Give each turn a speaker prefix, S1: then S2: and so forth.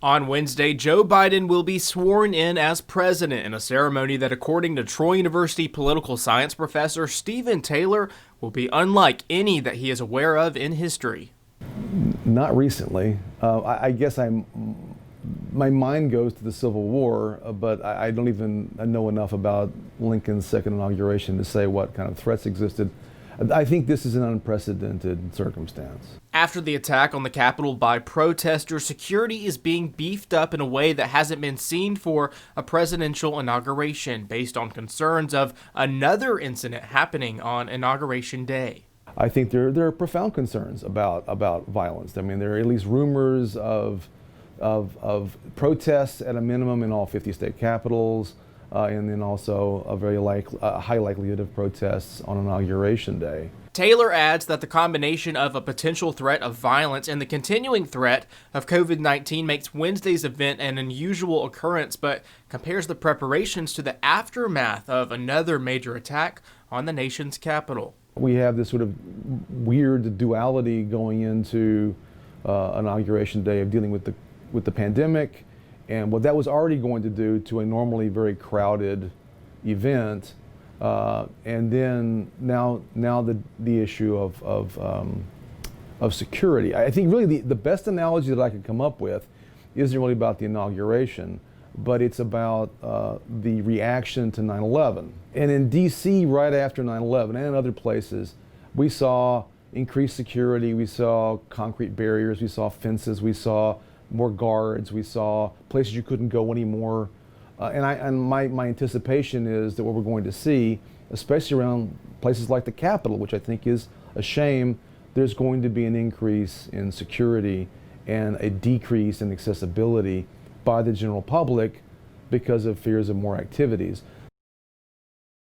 S1: On Wednesday, Joe Biden will be sworn in as president in a ceremony that, according to Troy University political science professor Stephen Taylor, will be unlike any that he is aware of in history.
S2: Not recently. I guess my mind goes to the Civil War, but I don't even know enough about Lincoln's second inauguration to say what kind of threats existed. I think this is an unprecedented circumstance.
S1: After the attack on the Capitol by protesters, security is being beefed up in a way that hasn't been seen for a presidential inauguration, based on concerns of another incident happening on Inauguration Day.
S2: I think there are profound concerns about violence. I mean, there are at least rumors of protests at a minimum in all 50 state capitals. And then also a very high likelihood of protests on Inauguration Day.
S1: Taylor adds that the combination of a potential threat of violence and the continuing threat of COVID-19 makes Wednesday's event an unusual occurrence, but compares the preparations to the aftermath of another major attack on the nation's capital.
S2: We have this sort of weird duality going into Inauguration Day of dealing with the pandemic and what that was already going to do to a normally very crowded event, and then now the issue of security. I think really the best analogy that I could come up with isn't really about the inauguration, but it's about the reaction to 9/11. And in D.C. right after 9/11 and in other places, we saw increased security, we saw concrete barriers, we saw fences, we saw more guards, we saw places you couldn't go anymore. And my anticipation is that what we're going to see, especially around places like the Capitol, which I think is a shame, there's going to be an increase in security and a decrease in accessibility by the general public because of fears of more activities.